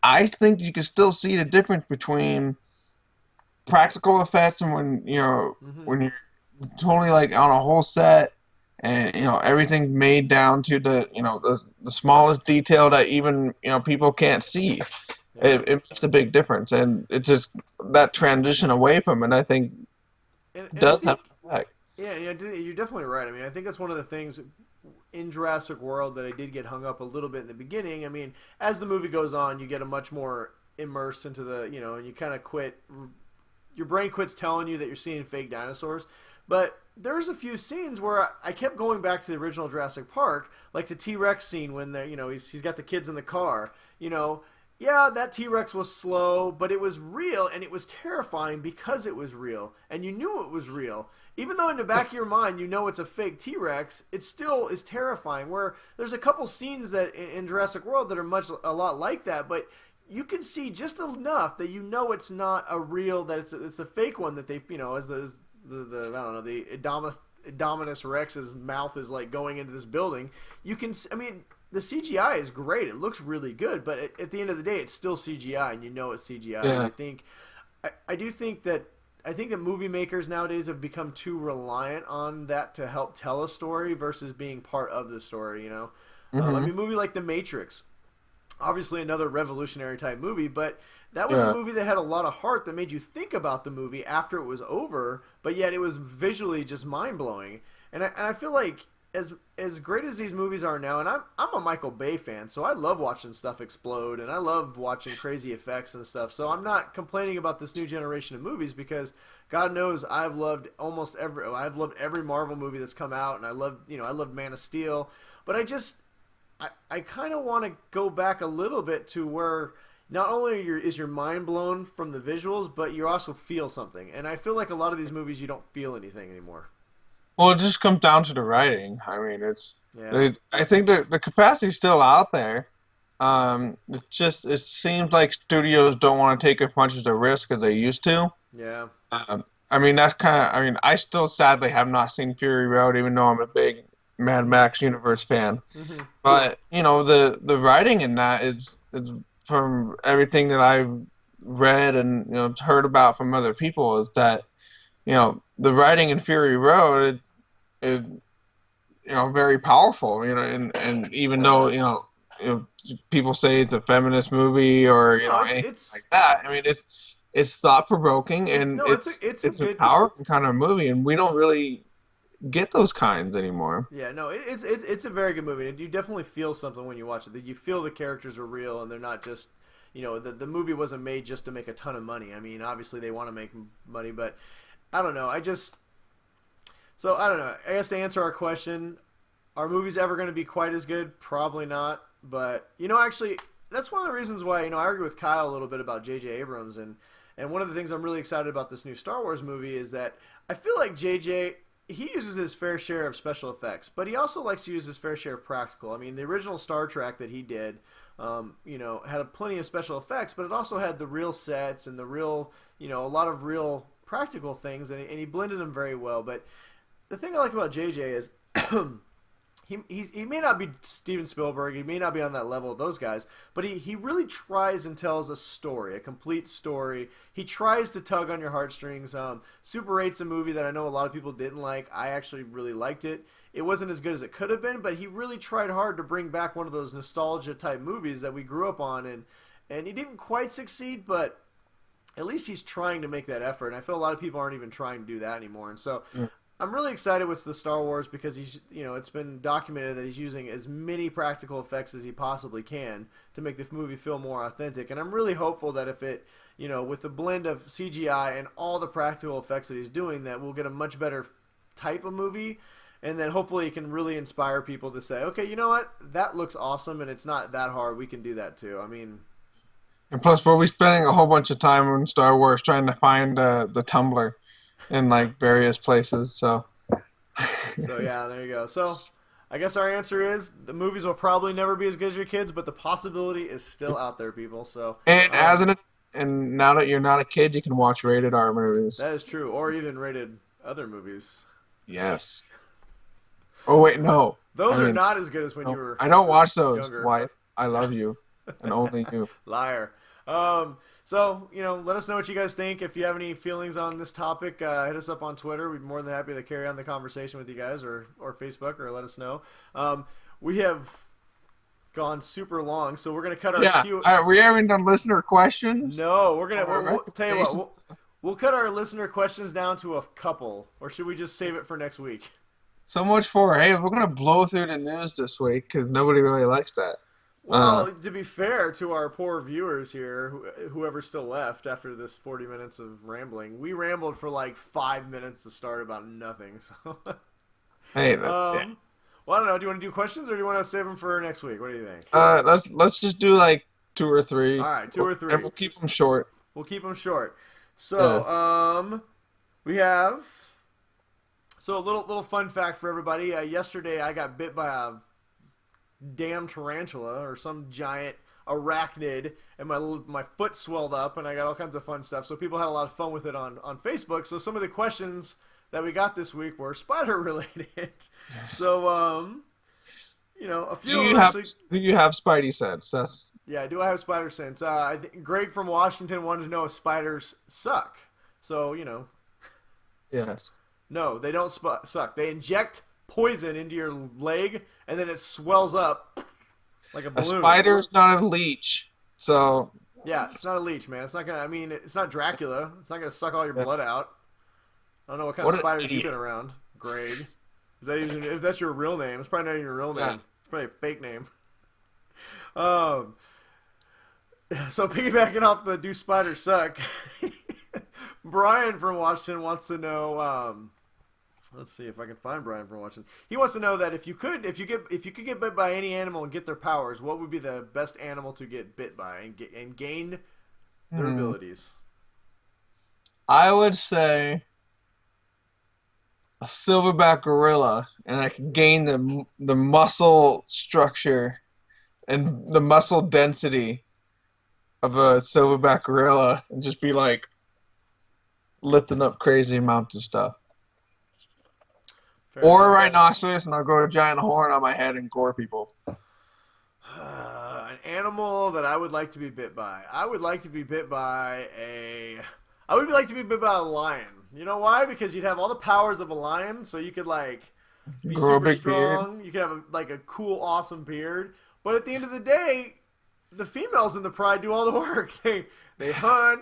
I think you can still see the difference between practical effects and Mm-hmm. when you're totally like on a whole set, and everything made down to the smallest detail that even people can't see. Yeah. It makes a big difference, and it's just that transition away from it, I think, And I does have think an effect. yeah, yeah, you're definitely right. I mean, I think that's one of the things in Jurassic World that I did get hung up a little bit in the beginning. I mean, as the movie goes on, you get a much more immersed into the, and you kind of quit. Your brain quits telling you that you're seeing fake dinosaurs. But there's a few scenes where I kept going back to the original Jurassic Park, like the T-Rex scene when he's got the kids in the car. Yeah, that T-Rex was slow, but it was real, and it was terrifying because it was real, and you knew it was real. Even though in the back of your mind you know it's a fake T-Rex, it still is terrifying. Where there's a couple scenes that in Jurassic World that are a lot like that, but you can see just enough that you know it's not a real, that it's a fake one that they, as the I don't know, the Indominus Rex's mouth is like going into this building. You can, I mean, the CGI is great. It looks really good, but at the end of the day, it's still CGI, and you know it's CGI. Yeah. And I think that movie makers nowadays have become too reliant on that to help tell a story versus being part of the story. I mean, a movie like The Matrix, obviously another revolutionary type movie, but that was a movie that had a lot of heart that made you think about the movie after it was over, but yet it was visually just mind-blowing. And I feel like as great as these movies are now, and I'm a Michael Bay fan, so I love watching stuff explode, and I love watching crazy effects and stuff. So I'm not complaining about this new generation of movies because God knows I've loved every Marvel movie that's come out, and I loved Man of Steel, but I kind of want to go back a little bit to where not only is your mind blown from the visuals, but you also feel something. And I feel like a lot of these movies, you don't feel anything anymore. Well, it just comes down to the writing. I mean, I think the capacity's still out there. It seems like studios don't want to take as much as the risk as they used to. Yeah. I mean, I still sadly have not seen Fury Road, even though I'm a big Mad Max universe fan. Mm-hmm. But the writing in that is from everything that I've read and heard about from other people, is that the writing in Fury Road is very powerful. And even though people say it's a feminist movie or anything like that, I mean it's thought provoking and it's a powerful kind of movie, and we don't really get those kinds anymore. Yeah, no, it's a very good movie, and you definitely feel something when you watch it. That you feel the characters are real, and they're not just, the movie wasn't made just to make a ton of money. I mean, obviously they want to make money, but I don't know. I don't know. I guess to answer our question, are movies ever going to be quite as good? Probably not. But actually, that's one of the reasons why I argue with Kyle a little bit about J.J. Abrams, and one of the things I'm really excited about this new Star Wars movie is that I feel like J.J., he uses his fair share of special effects, but he also likes to use his fair share of practical. I mean, the original Star Trek that he did, had plenty of special effects, but it also had the real sets and the real, a lot of real practical things, and he blended them very well. But the thing I like about JJ is he may not be Steven Spielberg, he may not be on that level of those guys, but he really tries and tells a story, a complete story. He tries to tug on your heartstrings. Super 8's a movie that I know a lot of people didn't like. I actually really liked it. It wasn't as good as it could have been, but he really tried hard to bring back one of those nostalgia type movies that we grew up on, and he didn't quite succeed, but at least he's trying to make that effort. And I feel a lot of people aren't even trying to do that anymore. And so I'm really excited with the Star Wars because it's been documented that he's using as many practical effects as he possibly can to make the movie feel more authentic. And I'm really hopeful that if it, with the blend of CGI and all the practical effects that he's doing, that we'll get a much better type of movie. And then hopefully it can really inspire people to say, okay, you know what? That looks awesome and it's not that hard. We can do that too. I mean... And plus, we'll be spending a whole bunch of time on Star Wars trying to find the Tumblr in various places. So yeah, there you go. So I guess our answer is the movies will probably never be as good as your kids, but the possibility is still out there, people. So and now that you're not a kid, you can watch rated R movies. That is true, or even rated other movies. Yes. Oh wait, no. Those are not as good as when you were. I don't watch those, younger. wife. I love you. And only you. Liar. So, let us know what you guys think. If you have any feelings on this topic, hit us up on Twitter. We'd be more than happy to carry on the conversation with you guys, or Facebook, or let us know. We have gone super long, so we're going to cut our Q. We haven't done listener questions? No, we'll tell you what, we'll cut our listener questions down to a couple, or should we just save it for next week? So much for, hey, we're gonna blow through the news this week because nobody really likes that. Uh, Well, to be fair to our poor viewers here, whoever's still left after this 40 minutes of rambling, we rambled for like 5 minutes to start about nothing. So, hey, yeah. um, well, I don't know. Do you want to do questions or do you want to save them for next week? What do you think? Let's just do like two or All three, right, two or and three. we'll keep them short. We'll keep them short. Yeah. So, we have so a little fun fact for everybody. Yesterday, I got bit by a damn tarantula or some giant arachnid, and my foot swelled up, and I got all kinds of fun stuff. So people had a lot of fun with it on Facebook. So some of the questions that we got this week were spider related. So a few Do of you them have actually. do you have Spidey sense? That's Yeah, do I have spider sense? Greg from Washington wanted to know if spiders suck. So yes. no, they don't suck. They inject poison into your leg, and then it swells up like a A balloon. spider's not a leech, so Yeah, it's not a leech, man. It's not gonna. I mean, it's not Dracula. It's not gonna suck all your blood out. I don't know what kind what of an spiders you've idiot. been around, Greg. Is that even if that's your real name? It's probably not even your real Yeah. name. It's probably a fake name. Um. So piggybacking off the do spiders suck, Brian from Washington wants to know. Let's see if I can find Brian from Washington. He wants to know that if you could get bit by any animal and get their powers, what would be the best animal to get bit by and gain their Hmm. abilities? I would say a silverback gorilla, and I can gain the muscle structure and the muscle density of a silverback gorilla, and just be like lifting up crazy amounts of stuff. Fair Or a enough. rhinoceros, and I'll grow a giant horn on my head and gore people. An animal that I would like to be bit by. I would like to be bit by a. I would like to be bit by a lion. You know why? Because you'd have all the powers of a lion, so you could like be Grow a super big beard. strong. You could have like a cool, awesome beard. But at the end of the day, the females in the pride do all the work. They hunt.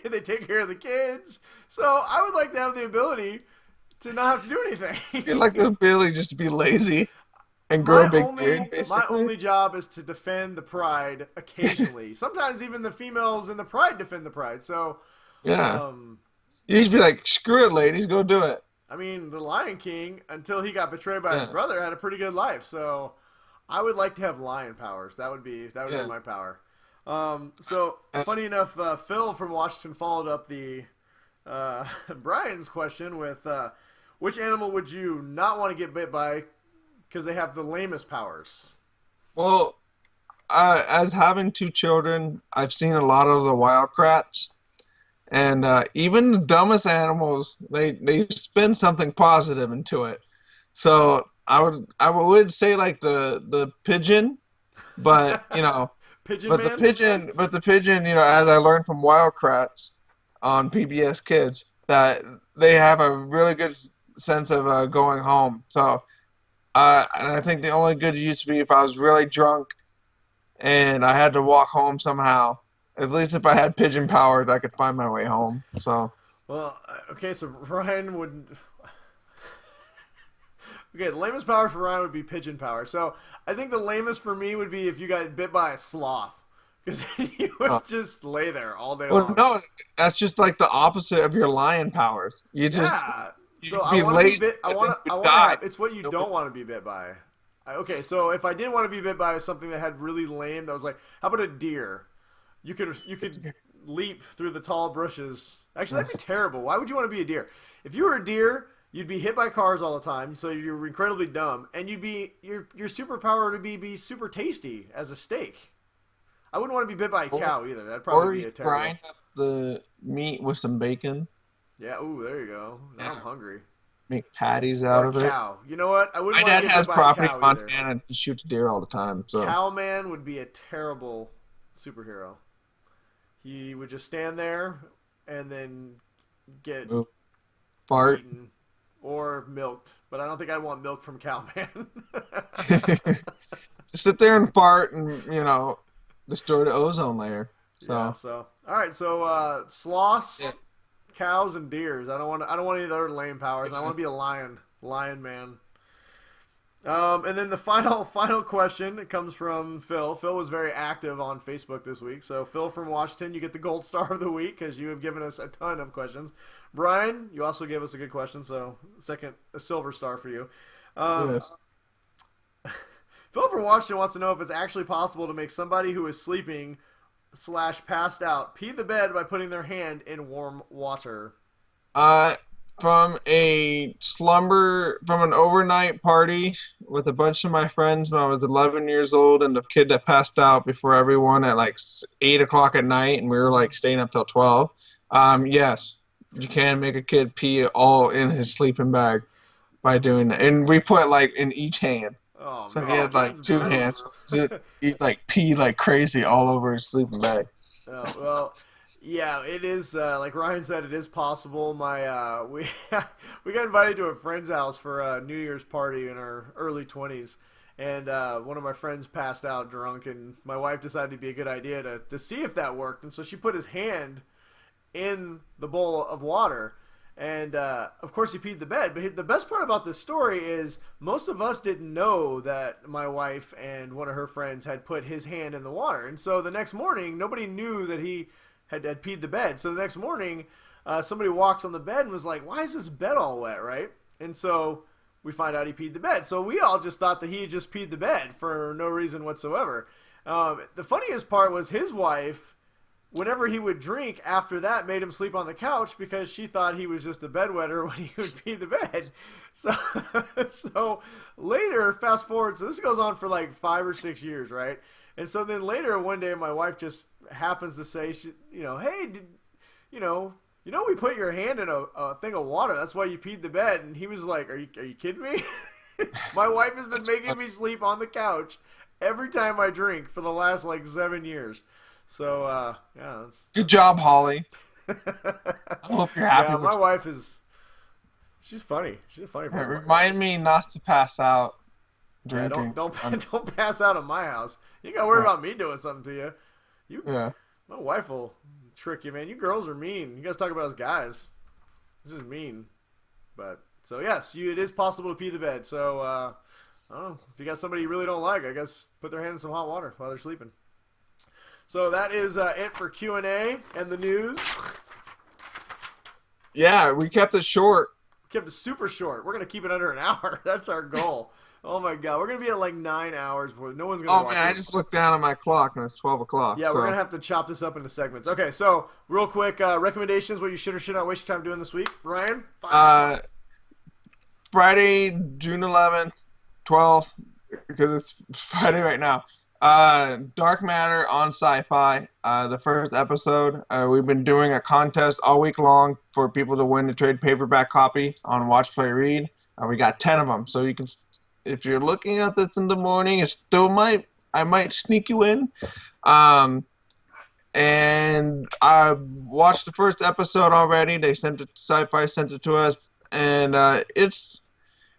They take care of the kids. So I would like to have the ability to not have to do You'd anything. like the ability just to be lazy and grow a my big beard, only my basically. only job is to defend the pride occasionally. Sometimes even the females in the pride defend the pride. So, Yeah. um, You just be like, screw it, ladies, go do it. I mean, the Lion King, until he got betrayed by his Yeah. brother, had a pretty good life. So, I would like to have lion powers. That would be Yeah. my power. So And funny enough, Phil from Washington followed up the Brian's question with which animal would you not want to get bit by because they have the lamest powers? well, as having two children, I've seen a lot of the wild crats, and even the dumbest animals, they spin something positive into it. So I would say like the pigeon, but Pigeon Man? but the pigeon, as I learned from wild crats on PBS Kids, that they have a really good sense of going home. So. And I think the only good use would be if I was really drunk and I had to walk home somehow. At least if I had pigeon powers, I could find my way home. So, Well, okay, so Ryan would. Okay, the lamest power for Ryan would be pigeon power. So I think the lamest for me would be if you got bit by a sloth. Because you uh, would just lay there all day well, long. no, that's just like the opposite of your lion powers. Yeah. So You'd I be want to be lazy bit. I and then want to. I you'd want to die. have. It's what you Nobody- don't want to be bit by. Okay, so if I did want to be bit by something that had really lame, that was like, how about a deer? You could leap through the tall bushes. Actually, that'd be terrible. Why would you want to be a deer? If you were a deer, you'd be hit by cars all the time, so you're incredibly dumb, and your superpower would be super tasty as a steak. I wouldn't want to be bit by a cow either. That'd Or probably be you a terrible. grind up the meat with some bacon, Yeah. Ooh, there you go. Now I'm yeah, hungry. make patties Or out a of it. cow. You know what? I My wouldn't want to dad get has bit by a property in cow either. Montana and he shoots deer all the time. So, Cowman would be a terrible superhero. He would just stand there and then get move, fart. eaten or milked. But I don't think I'd want milk from Cowman. Just sit there and fart and destroy the ozone layer. Yeah. So So all right. So sloths, yeah. cows, and deers. I don't want any of the other lame powers. I want to be a lion. Lion Man. And then the final question, it comes from Phil. Phil was very active on Facebook this week. So Phil from Washington, you get the gold star of the week because you have given us a ton of questions. Brian, you also gave us a good question, so a silver star for you. Yes. Phil from Washington wants to know if it's actually possible to make somebody who is sleeping / passed out pee the bed by putting their hand in warm water. From an overnight party with a bunch of my friends when I was 11 years old, and the kid that passed out before everyone at like 8 o'clock at night, and we were like staying up till 12. Yes, you can make a kid pee all in his sleeping bag by doing that, and we put like in each hand. Oh, So he man, had like that's two brutal. hands. He like pee like crazy all over his sleeping bag. Oh, well, yeah, it is. Like Ryan said, it is possible. We we got invited to a friend's house for a New Year's party in our early 20s, and one of my friends passed out drunk, and my wife decided it'd be a good idea to see if that worked, and so she put his hand in the bowl of water. And of course, he peed the bed. But the best part about this story is most of us didn't know that my wife and one of her friends had put his hand in the water. And so the next morning, nobody knew that he had peed the bed. So the next morning, somebody walks on the bed and was like, "Why is this bed all wet?" Right? And so we find out he peed the bed. So we all just thought that he had just peed the bed for no reason whatsoever. The funniest part was his wife, whenever he would drink after that, made him sleep on the couch because she thought he was just a bedwetter when he would pee the bed. So, so later, fast forward, so this goes on for like 5 or 6 years, right? And so then later, one day, my wife just happens to say, "Hey, you know, we put your hand in a thing of water. That's why you peed the bed." And he was like, "Are you kidding me?" My wife has been making me sleep on the couch every time I drink for the last like 7 years. So, yeah. Good job, Holly. I hope you're happy Yeah, with my wife she's funny. She's a funny person. Remind me not to pass out Yeah, drinking. don't pass out at my house. You gotta worry about me doing something to you. Yeah. My wife will trick you, man. You girls are mean. You guys talk about us guys. This is mean. But, so yes, it is possible to pee the bed. So, I don't know. If you got somebody you really don't like, I guess put their hand in some hot water while they're sleeping. So that is it for Q&A and the news. Yeah, we kept it short. Kept it super short. We're going to keep it under an hour. That's our goal. Oh, my God. We're going to be at like 9 hours before no one's going to watch man, this. I just looked down at my clock and it's 12 o'clock. Yeah, we're going to have to chop this up into segments. Okay, so real quick, recommendations, what you should or should not waste your time doing this week. Ryan? Friday, June 11th, 12th, because it's Friday right now. Dark Matter on SyFy. The first episode. We've been doing a contest all week long for people to win the trade paperback copy on Watch Play Read. We got 10 of them, so you can, if you're looking at this in the morning, I might sneak you in. And I watched the first episode already. SyFy sent it to us, and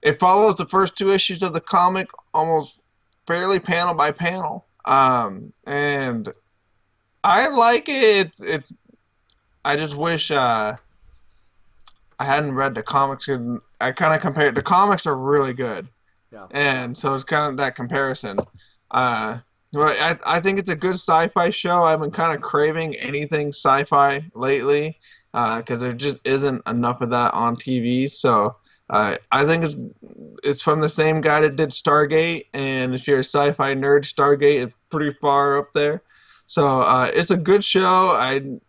it follows the first 2 issues of the comic almost fairly panel by panel, and I like it. I just wish I hadn't read the comics. I kind of compared. The comics are really good, Yeah. and so it's kind of that comparison. I think it's a good sci-fi show. I've been kind of craving anything sci-fi lately because there just isn't enough of that on TV. So I think it's from the same guy that did Stargate, and if you're a sci-fi nerd, Stargate is pretty far up there. So it's a good show.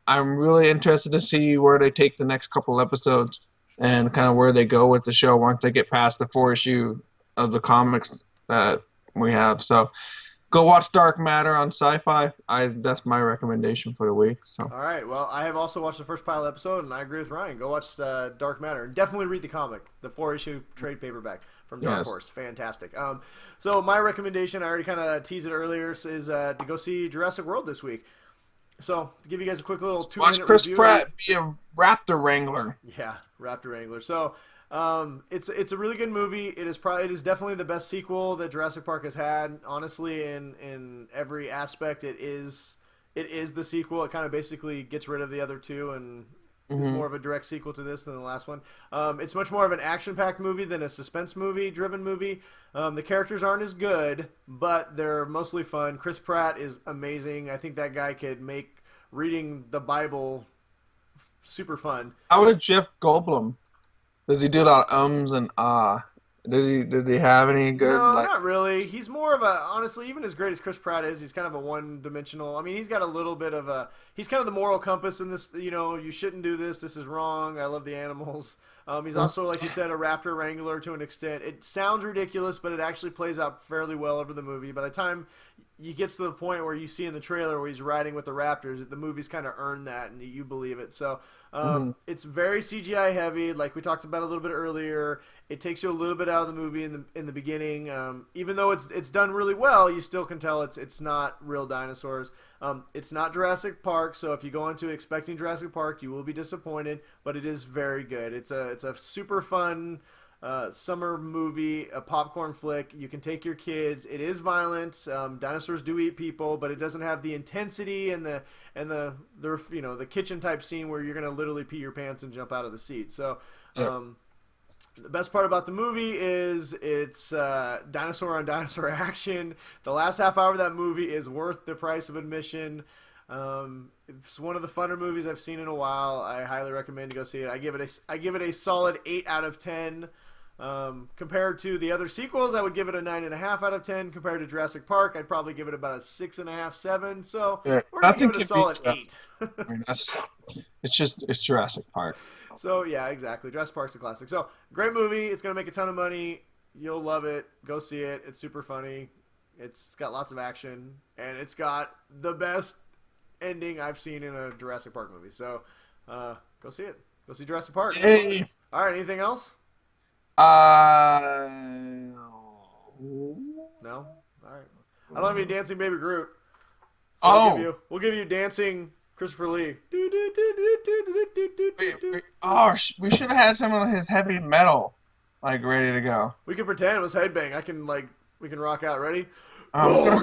I'm really interested to see where they take the next couple episodes and kind of where they go with the show once they get past the 4 issue of the comics that we have. So go watch Dark Matter on SyFy. That's my recommendation for the week. So. All right. Well, I have also watched the first pilot episode, and I agree with Ryan. Go watch Dark Matter, and definitely read the comic, the 4-issue trade paperback from Dark Horse. Fantastic. So my recommendation, I already kind of teased it earlier, is to go see Jurassic World this week. So to give you guys a quick little 2-minute review. Watch Chris Pratt be a raptor wrangler. Yeah, raptor wrangler. So it's a really good movie. It is definitely the best sequel that Jurassic Park has had. Honestly, in every aspect, it is the sequel. It kind of basically gets rid of the other 2 and is Mm-hmm. more of a direct sequel to this than the last one. It's much more of an action-packed movie than a suspense movie-driven movie. The characters aren't as good, but they're mostly fun. Chris Pratt is amazing. I think that guy could make reading the Bible super fun. How is Jeff Goldblum? Does he do a lot of ums and ah? Did he have any good No, like? not really. He's more of a honestly, even as great as Chris Pratt is, he's kind of a one-dimensional. I mean, he's got a little bit of a he's kind of the moral compass in this. You know, you shouldn't do this. This is wrong. I love the animals. He's also, like you said, a raptor wrangler to an extent. It sounds ridiculous, but it actually plays out fairly well over the movie. By the time you get to the point where you see in the trailer where he's riding with the raptors, the movie's kind of earned that, and you believe it. So Mhm. it's very CGI heavy, like we talked about a little bit earlier. It takes you a little bit out of the movie in the beginning. Even though it's done really well, you still can tell it's not real dinosaurs. It's not Jurassic Park, so if you go into expecting Jurassic Park, you will be disappointed. But it is very good. It's a super fun summer movie, a popcorn flick. You can take your kids. It is violent. Dinosaurs do eat people, but it doesn't have the intensity and the kitchen type scene where you're gonna literally pee your pants and jump out of the seat. So. Yeah. The best part about the movie is it's dinosaur on dinosaur action. The last half hour of that movie is worth the price of admission. It's one of the funner movies I've seen in a while. I highly recommend to go see it. I give it a solid 8 out of 10. Compared to the other sequels, I would give it a 9.5 out of 10. Compared to Jurassic Park, I'd probably give it about a 6.5, 7. So Yeah, we're gonna give nothing it a can solid beat Jurassic. 8. I mean, it's Jurassic Park. So yeah, exactly. Jurassic Park's a classic. So great movie. It's gonna make a ton of money. You'll love it. Go see it. It's super funny. It's got lots of action, and it's got the best ending I've seen in a Jurassic Park movie. So go see it. Go see Jurassic Park. Hey, All right. Anything else? uh, No. All right. I don't have any dancing baby Groot. So oh, we'll give you dancing Christopher Lee. we should have had some of his heavy metal like ready to go. We can pretend it was headbang. We can rock out. Ready? I was gonna,